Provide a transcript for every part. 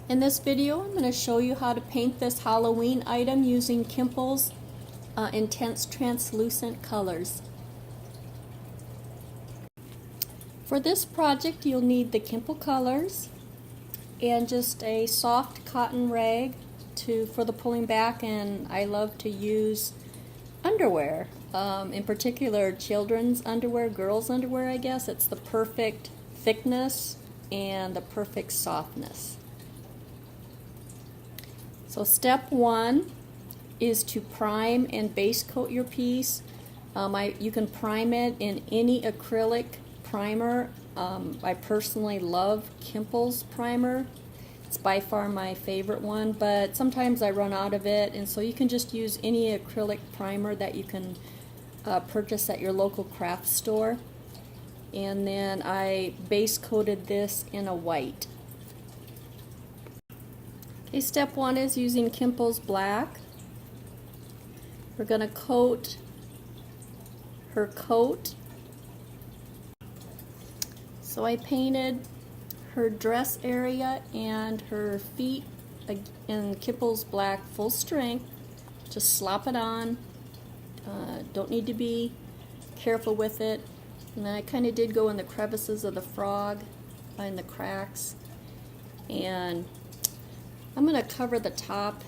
In this video, I'm going to show you how to paint this Halloween item using Kimple's intense translucent colors. For this project, you'll need the Kimple colors and just a soft cotton rag for the pulling back, and I love to use underwear, in particular children's underwear, girls' underwear, I guess. It's the perfect thickness and the perfect softness. So step one is to prime and base coat your piece. You can prime it in any acrylic primer. I personally love Kimple's primer. It's by far my favorite one, but sometimes I run out of it, and so you can just use any acrylic primer that you can purchase at your local craft store. And then I base coated this in a white. Okay, step one is using Kimple's black. We're going to coat her coat. So I painted her dress area and her feet in Kimple's black full strength. Just slop it on. Don't need to be careful with it. And then I kind of did go in the crevices of the frog, in the cracks. And I'm going to cover the top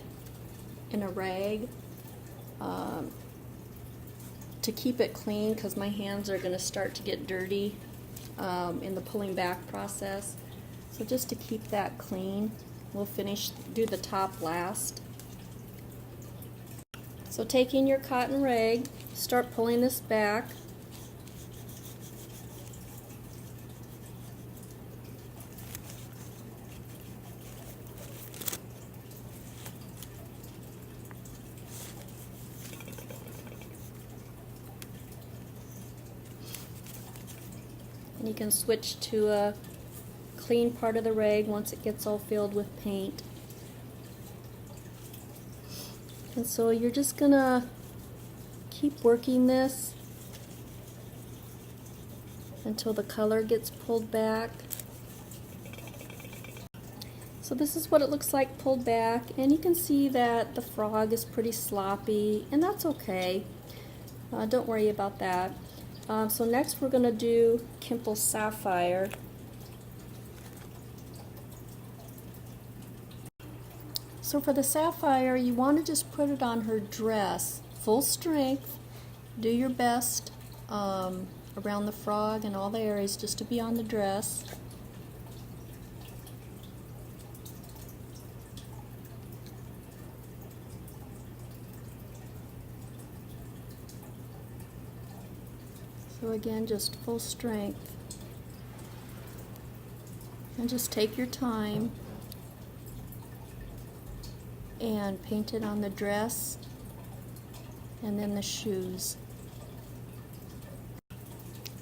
in a rag to keep it clean, because my hands are going to start to get dirty in the pulling back process. So just to keep that clean, we'll do the top last. So taking your cotton rag, start pulling this back. And you can switch to a clean part of the rag once it gets all filled with paint. And so you're just gonna keep working this until the color gets pulled back. So this is what it looks like pulled back, and you can see that the frog is pretty sloppy, and that's okay. Don't worry about that. So next we're going to do Kimple Sapphire. So for the Sapphire, you want to just put it on her dress, full strength. Do your best around the frog and all the areas just to be on the dress. So again, just full strength. And just take your time and paint it on the dress and then the shoes.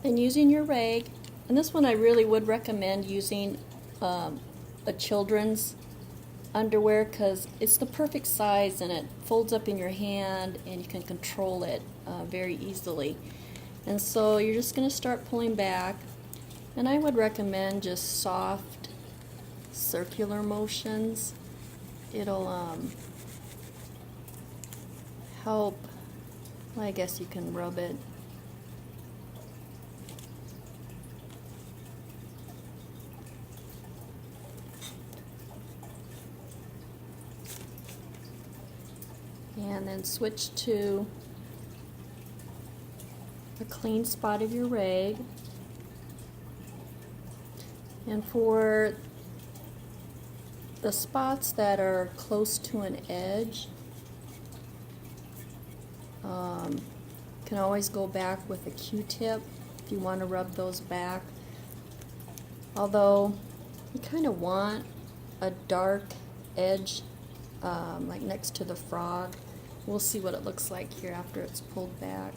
And using your rag, and this one I really would recommend using a children's underwear, because it's the perfect size and it folds up in your hand and you can control it very easily. And so you're just going to start pulling back, and I would recommend just soft circular motions. It'll help. Well, I guess you can rub it. And then switch to a clean spot of your rag. And for the spots that are close to an edge, you can always go back with a Q-tip if you want to rub those back. Although you kind of want a dark edge like next to the frog. We'll see what it looks like here after it's pulled back.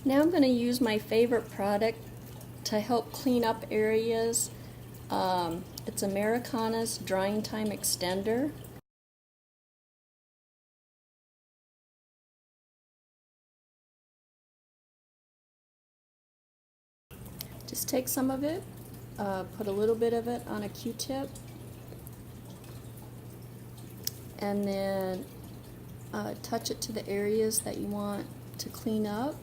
Now I'm going to use my favorite product to help clean up areas. It's Americana's Drying Time Extender. Just take some of it put a little bit of it on a Q-tip, and then touch it to the areas that you want to clean up.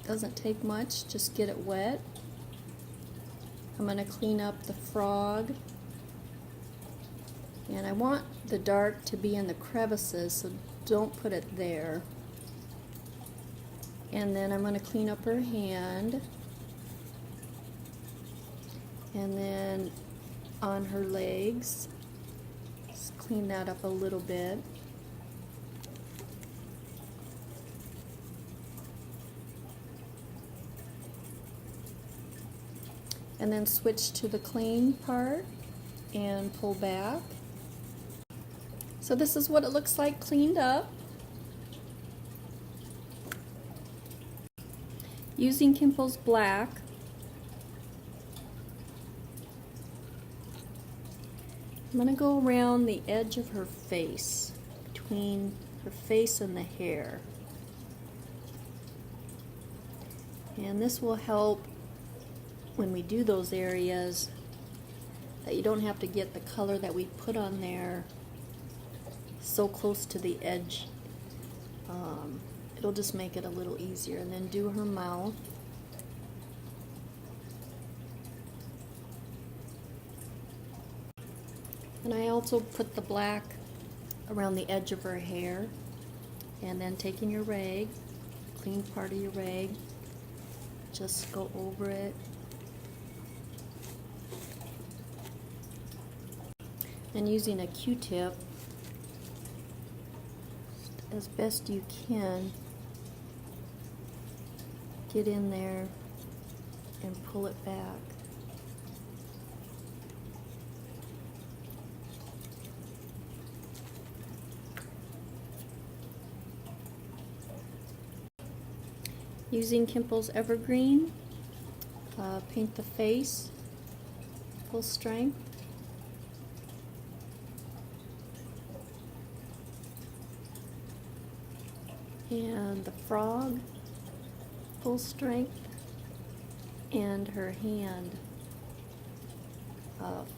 Doesn't take much, just get it wet. I'm going to clean up the frog, and I want the dark to be in the crevices, so don't put it there. And then I'm going to clean up her hand, and then on her legs, just clean that up a little bit. And then switch to the clean part and pull back. So this is what it looks like cleaned up. Using Kimple's black, I'm going to go around the edge of her face, between her face and the hair. And this will help when we do those areas that you don't have to get the color that we put on there so close to the edge. It'll just make it a little easier. And then do her mouth. And I also put the black around the edge of her hair. And then taking your rag, clean part of your rag, just go over it. And using a Q-tip, as best you can, get in there and pull it back. Using Kimple's Evergreen, paint the face full strength. And the frog full strength, and her hand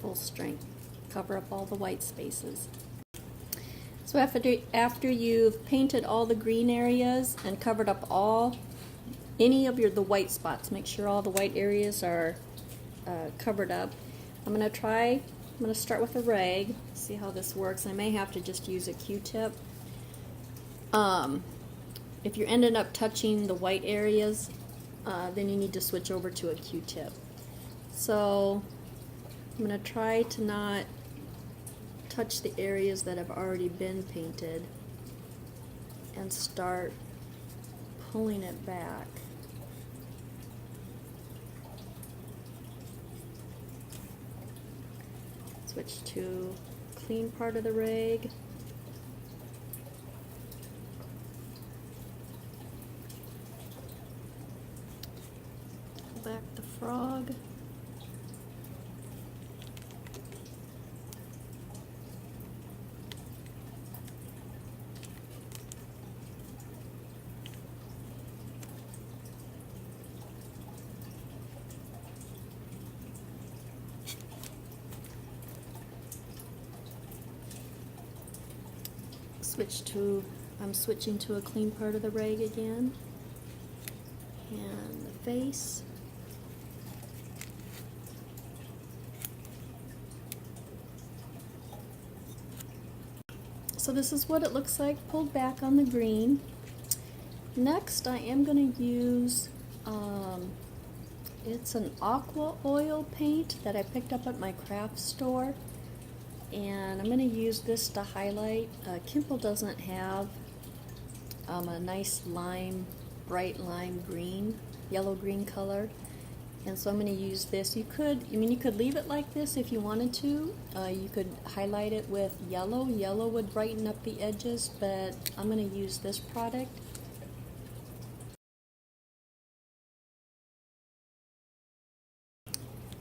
full strength. Cover up all the white spaces. So after you've painted all the green areas and covered up any of the white spots, make sure all the white areas are covered up. I'm going to start with a rag, see how this works. I may have to just use a Q-tip. If you're ending up touching the white areas, then you need to switch over to a Q-tip. So I'm going to try to not touch the areas that have already been painted and start pulling it back. Switch to clean part of the rag. Back the frog. I'm switching to a clean part of the rag again. And the face. So this is what it looks like pulled back on the green. Next I am going to use, it's an aqua oil paint that I picked up at my craft store. And I'm going to use this to highlight. Kimple doesn't have a nice bright lime green, yellow-green color. And so I'm going to use this. You could leave it like this if you wanted to. You could highlight it with yellow. Yellow would brighten up the edges, but I'm going to use this product.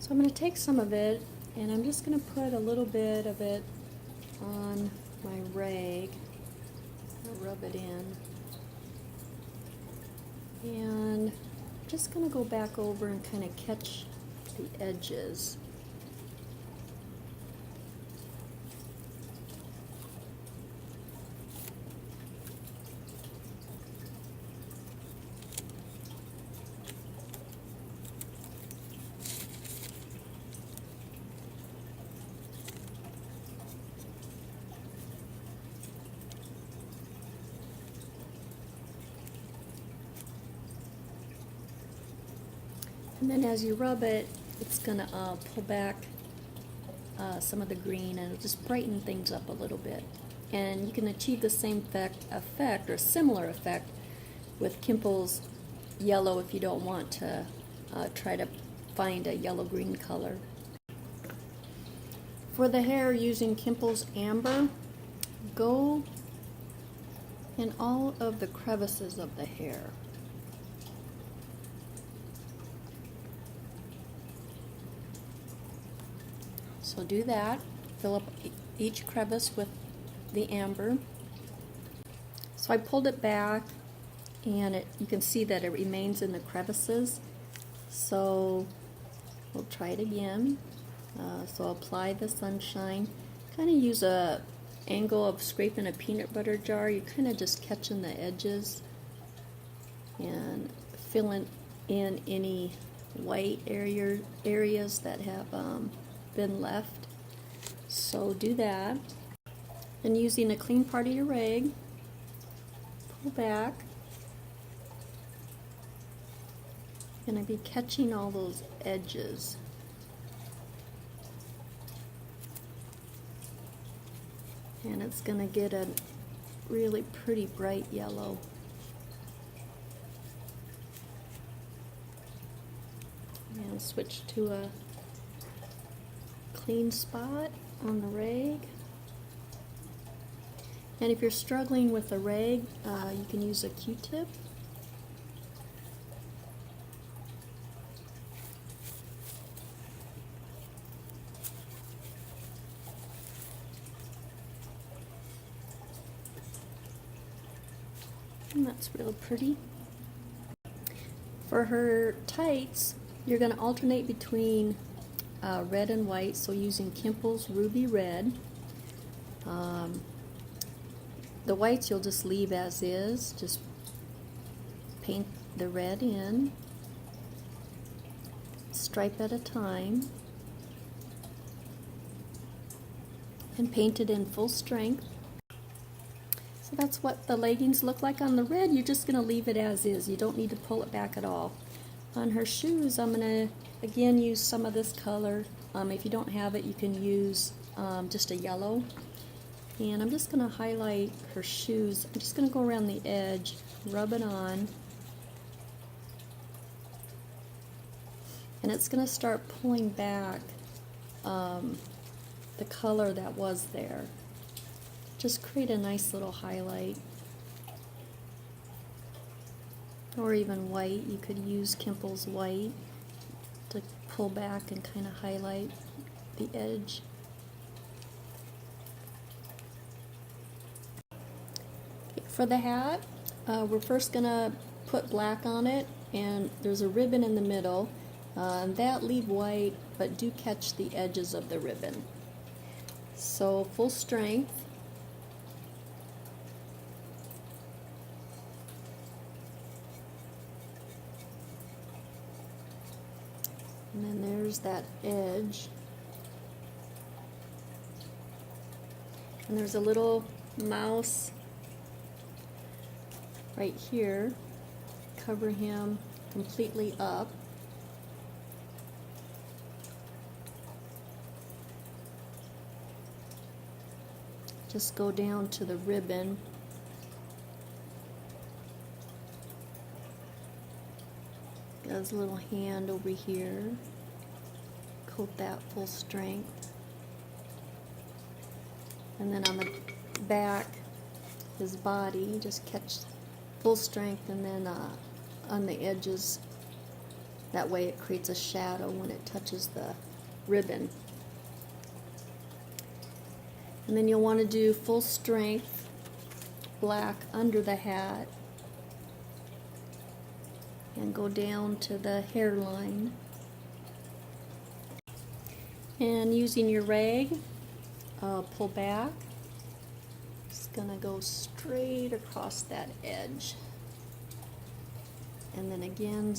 So I'm going to take some of it, and I'm just going to put a little bit of it on my rag. I'll rub it in. And I'm just going to go back over and kind of catch the edges. And then as you rub it, it's going to pull back some of the green, and it'll just brighten things up a little bit. And you can achieve the same effect or similar effect with Kimple's yellow if you don't want to try to find a yellow-green color. For the hair, using Kimple's amber, go in all of the crevices of the hair. So do that, fill up each crevice with the amber. So I pulled it back, and you can see that it remains in the crevices. So we'll try it again. So apply the sunshine. Kind of use a angle of scraping a peanut butter jar. You're kind of just catching the edges and filling in any white areas that have been left. So do that. And using a clean part of your rag, pull back. Going to be catching all those edges. And it's going to get a really pretty bright yellow. And switch to a clean spot on the rag. And if you're struggling with the rag, you can use a Q-tip. And that's real pretty. For her tights, you're going to alternate between red and white, so using Kimple's Ruby Red. The whites you'll just leave as is, just paint the red in, stripe at a time, and paint it in full strength. So that's what the leggings look like on the red. You're just going to leave it as is. You don't need to pull it back at all. On her shoes, I'm going to again use some of this color. If you don't have it, you can use just a yellow. And I'm just going to highlight her shoes. I'm just going to go around the edge, rub it on. And it's going to start pulling back the color that was there. Just create a nice little highlight. Or even white. You could use Kimple's white to pull back and kind of highlight the edge. For the hat, we're first going to put black on it, and there's a ribbon in the middle. That leave white, but do catch the edges of the ribbon. So full strength. And then there's that edge. And there's a little mouse right here. Cover him completely up. Just go down to the ribbon. Got his little hand over here. Coat that full strength. And then on the back, his body, just catch full strength, and then on the edges, that way it creates a shadow when it touches the ribbon. And then you'll want to do full strength black under the hat and go down to the hairline. And using your rag, pull back. Just gonna go straight across that edge. And then again,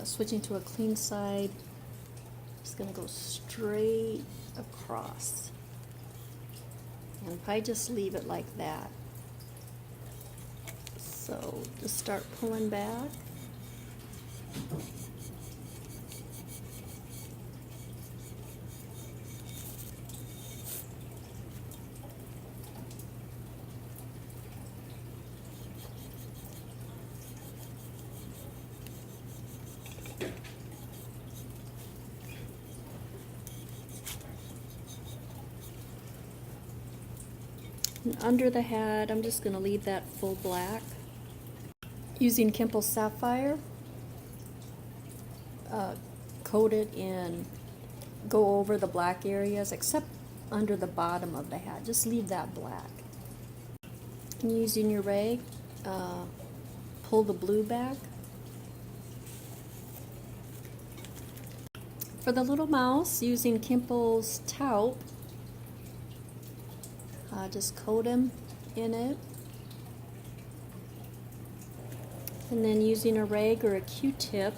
switching to a clean side, just gonna go straight across. And probably just leave it like that. So just start pulling back. And under the head, I'm just going to leave that full black. Using Kimple Sapphire, coat it in, go over the black areas except under the bottom of the hat. Just leave that black. And using your rag, pull the blue back. For the little mouse, using Kimple's taupe, just coat him in it. And then using a rag or a Q-tip,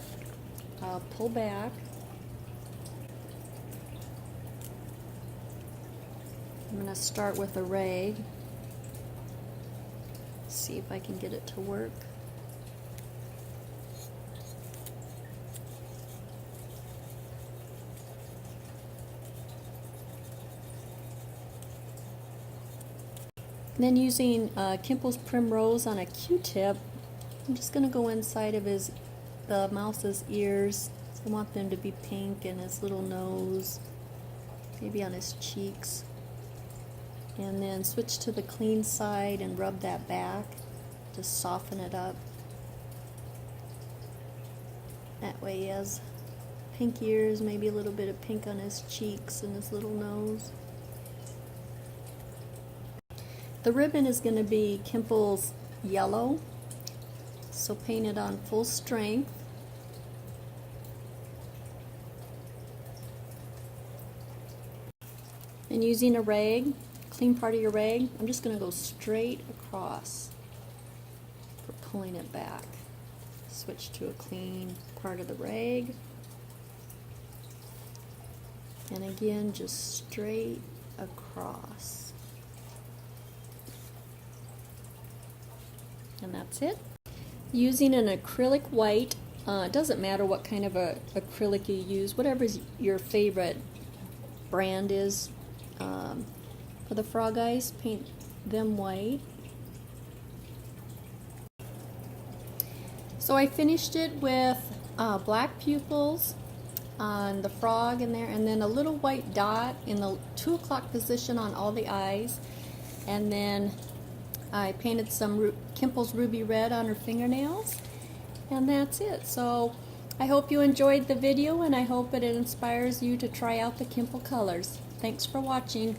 pull back. I'm going to start with a rag. See if I can get it to work. And then using Kimple's Primrose on a Q-tip, I'm just going to go inside of the mouse's ears. I want them to be pink, and his little nose, maybe on his cheeks. And then switch to the clean side and rub that back. Just soften it up. That way he has pink ears, maybe a little bit of pink on his cheeks and his little nose. The ribbon is going to be Kimple's yellow, so paint it on full strength. And using a rag, clean part of your rag, I'm just going to go straight across for pulling it back. Switch to a clean part of the rag. And again, just straight across. And that's it. Using an acrylic white, it doesn't matter what kind of a acrylic you use, whatever your favorite brand is. For the frog eyes, paint them white. So I finished it with black pupils on the frog in there, and then a little white dot in the 2 o'clock position on all the eyes, and then I painted some Kimple's Ruby Red on her fingernails, and that's it. So I hope you enjoyed the video, and I hope it inspires you to try out the Kimple colors. Thanks for watching.